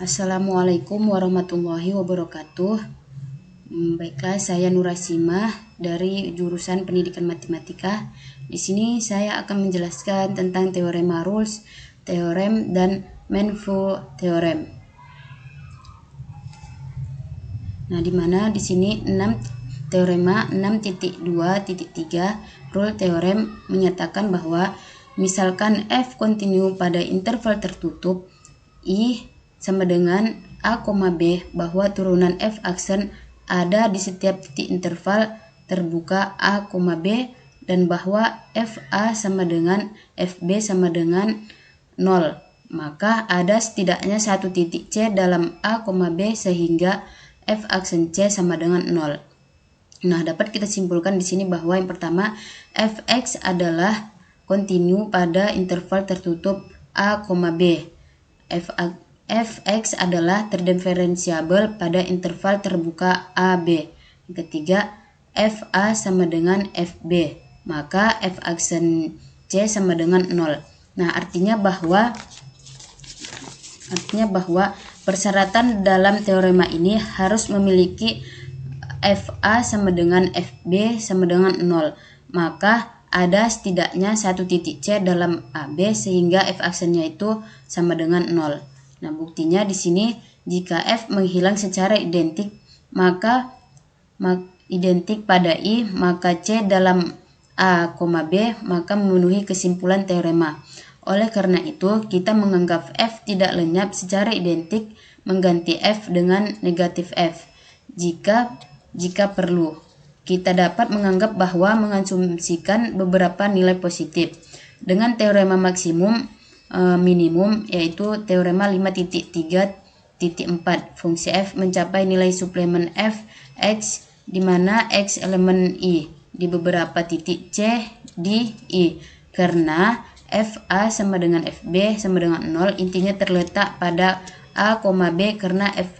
Assalamualaikum warahmatullahi wabarakatuh. Baiklah, saya Nurasimah dari jurusan Pendidikan Matematika. Di sini saya akan menjelaskan tentang teorema Rules, teorem, dan manifold theorem. Nah, di mana di sini 6 teorema 6.2.3 rule theorem menyatakan bahwa misalkan f kontinu pada interval tertutup I sama dengan A, B, bahwa turunan f aksen ada di setiap titik interval terbuka A, B, dan bahwa FA sama dengan FB sama dengan 0. Maka ada setidaknya satu titik C dalam A, B sehingga F aksen C sama dengan 0. Nah, dapat kita simpulkan di sini bahwa yang pertama, Fx adalah kontinu pada interval tertutup A, B. Fx adalah terdiferensiabel pada interval terbuka AB. Yang ketiga, Fa sama dengan Fb, maka F aksen C sama dengan 0. Nah, artinya bahwa persyaratan dalam teorema ini harus memiliki Fa sama dengan Fb sama dengan 0. Maka ada setidaknya satu titik C dalam AB sehingga F aksennya itu sama dengan 0. Nah, buktinya di sini jika F menghilang secara identik identik pada I, maka C dalam A, B maka memenuhi kesimpulan teorema. Oleh karena itu, kita menganggap F tidak lenyap secara identik mengganti F dengan negatif F. Jika perlu, kita dapat menganggap bahwa mengasumsikan beberapa nilai positif. Dengan teorema maksimum minimum, yaitu teorema 5.3.4, fungsi f mencapai nilai suplemen f x di mana x elemen I di beberapa titik C di I, karena Fa sama dengan Fb sama dengan 0 intinya terletak pada A, B karena F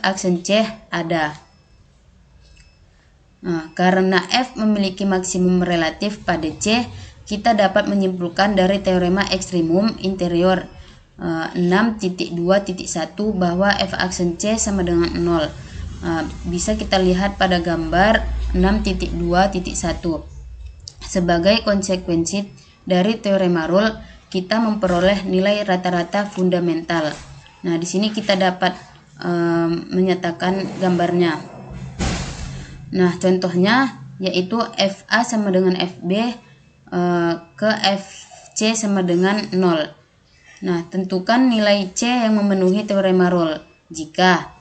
aksen C ada. Nah, karena F memiliki maksimum relatif pada C, kita dapat menyimpulkan dari teorema ekstrimum interior 6.2.1 bahwa F aksen C sama dengan 0. Bisa kita lihat pada gambar 6.2.1. Sebagai konsekuensi dari teorema rule, kita memperoleh nilai rata-rata fundamental. Nah, di sini kita dapat menyatakan gambarnya. Nah, contohnya yaitu Fa sama dengan Fb ke Fc sama dengan 0. Nah, tentukan nilai C yang memenuhi teorema rule jika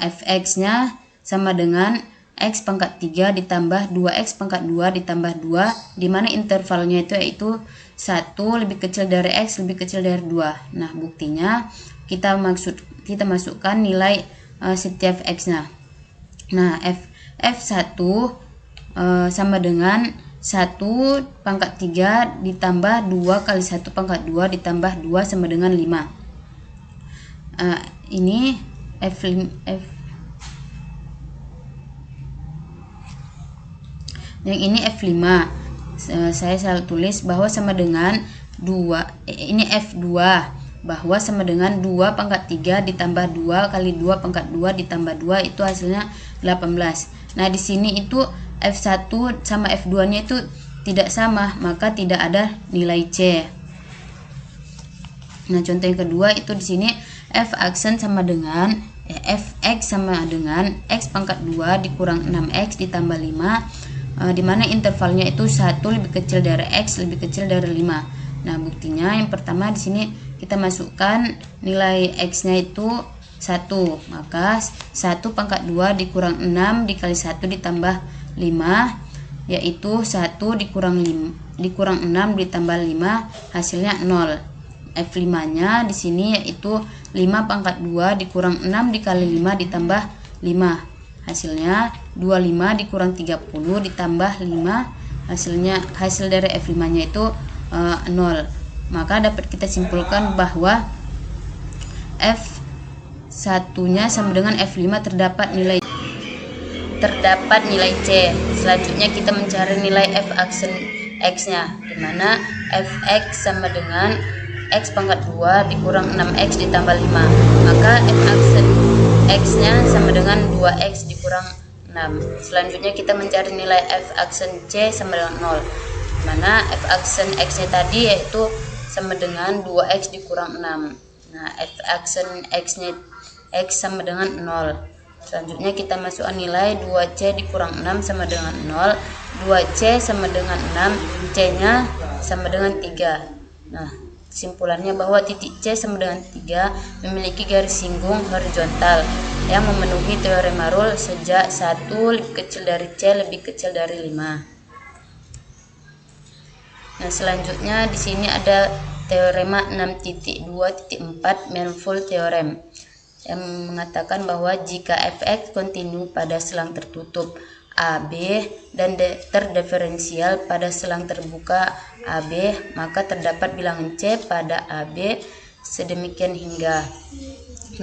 Fx-nya sama dengan X pangkat 3 ditambah 2X pangkat 2 ditambah 2, di mana intervalnya itu yaitu 1 lebih kecil dari X lebih kecil dari 2. Nah, buktinya kita masukkan nilai setiap X-nya. Nah, F1 sama dengan 1 pangkat 3 ditambah 2 kali 1 pangkat 2 ditambah 2 sama dengan 5. Ini yang ini F5. Saya salah tulis bahwa sama dengan 2. Ini F2 bahwa sama dengan 2 pangkat 3 ditambah 2 kali 2 pangkat 2 ditambah 2 itu hasilnya 18. Nah, di sini itu F1 sama F2-nya itu tidak sama, maka tidak ada nilai C. Nah, contoh yang kedua itu di sini F aksen sama dengan Fx sama dengan X pangkat 2 dikurang 6X ditambah 5, di mana intervalnya itu 1 lebih kecil dari X lebih kecil dari 5. Nah, buktinya yang pertama di sini kita masukkan nilai X-nya itu 1, maka 1 pangkat 2 dikurang 6 dikali 1 ditambah 5, yaitu 1 dikurang 6 ditambah 5 hasilnya 0. F5-nya di sini yaitu 5 pangkat 2 dikurang 6 dikali 5 ditambah 5, hasilnya 25 dikurang 30 ditambah 5, hasil dari F5-nya itu 0. Maka dapat kita simpulkan bahwa F1-nya sama dengan F5 terdapat nilai C. Selanjutnya kita mencari nilai F aksen X-nya, di mana Fx sama dengan X pangkat 2 dikurang 6X ditambah 5. Maka f aksen X nya sama dengan 2X dikurang 6. Selanjutnya kita mencari nilai f aksen C sama dengan 0, mana f aksen X nya tadi yaitu sama dengan 2X dikurang 6. Nah, f aksen X nya X sama dengan 0. Selanjutnya kita masukkan nilai 2C dikurang 6 sama dengan 0. 2C sama dengan 6, C nya sama dengan 3. Nah, kesimpulannya bahwa titik C sama dengan 3 memiliki garis singgung horizontal yang memenuhi teorema Rolle sejak 1 lebih kecil dari C lebih kecil dari 5. Nah, selanjutnya di sini ada teorema 6.2.4 Manifold Theorem yang mengatakan bahwa jika f(x) kontinu pada selang tertutup AB dan terdiferensial pada selang terbuka AB, maka terdapat bilangan C pada AB sedemikian hingga.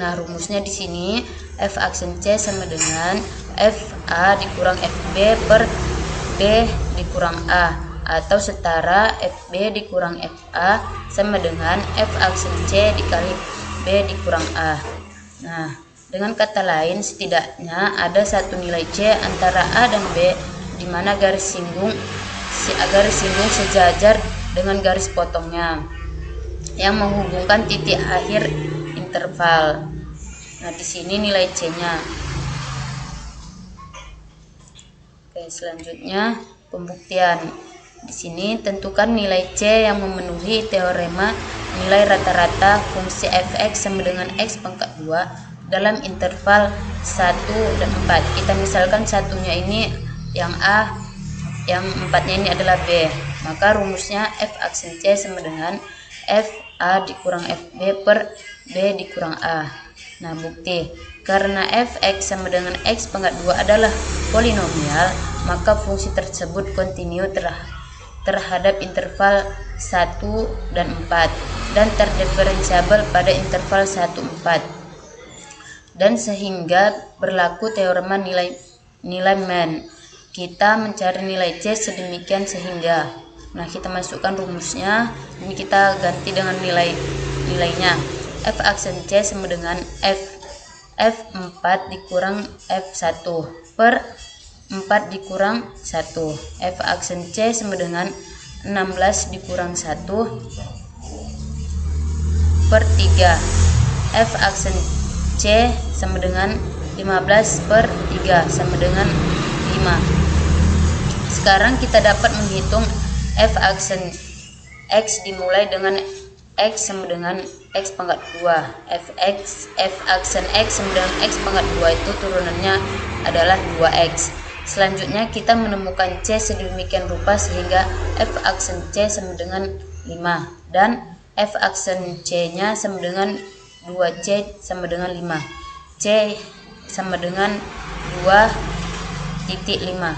Nah, rumusnya di sini f aksen C sama dengan FA dikurang FB per B dikurang A, atau setara FB dikurang FA sama dengan f aksen C dikali B dikurang A. Nah, dengan kata lain, setidaknya ada satu nilai C antara A dan B di mana garis singgung sejajar dengan garis potongnya yang menghubungkan titik akhir interval. Nah, di sini nilai C-nya. Oke, selanjutnya pembuktian. Di sini tentukan nilai C yang memenuhi teorema nilai rata-rata fungsi f(x) sama dengan x pangkat 2 dalam interval 1 dan 4. Kita misalkan satunya ini yang A, yang 4-nya ini adalah B. Maka rumusnya f aksen C sama dengan FA dikurang FB per B dikurang A. Nah, bukti. Karena f(x) sama dengan x pangkat 2 adalah polinomial, maka fungsi tersebut kontinu terhadap interval 1 dan 4 dan terdiferensiabel pada interval 1, 4. Dan sehingga berlaku teorema nilai main. Kita mencari nilai C sedemikian sehingga. Nah, kita masukkan rumusnya. Ini kita ganti dengan nilainya. F aksen C sama dengan F4 dikurang F1 per 4 dikurang 1. F aksen C sama dengan 16 dikurang 1 per 3. F aksen C sama dengan 15 per 3 sama dengan 5. Sekarang kita dapat menghitung F aksen X dimulai dengan X sama dengan X pangkat 2. F aksen X sama dengan X pangkat 2 itu turunannya adalah 2X. Selanjutnya kita menemukan C sedemikian rupa sehingga F aksen C sama dengan 5 dan F aksen C nya sama dengan 2C sama dengan 5. C sama dengan 2,5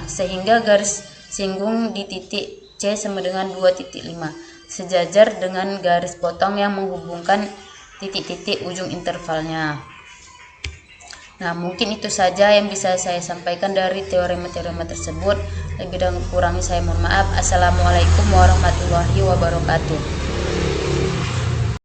sehingga garis singgung di titik C sama dengan 2,5 sejajar dengan garis potong yang menghubungkan titik-titik ujung intervalnya. Nah, mungkin itu saja yang bisa saya sampaikan dari teorema-teorema tersebut. Lebih dan kurangnya saya mohon maaf. Assalamualaikum warahmatullahi wabarakatuh.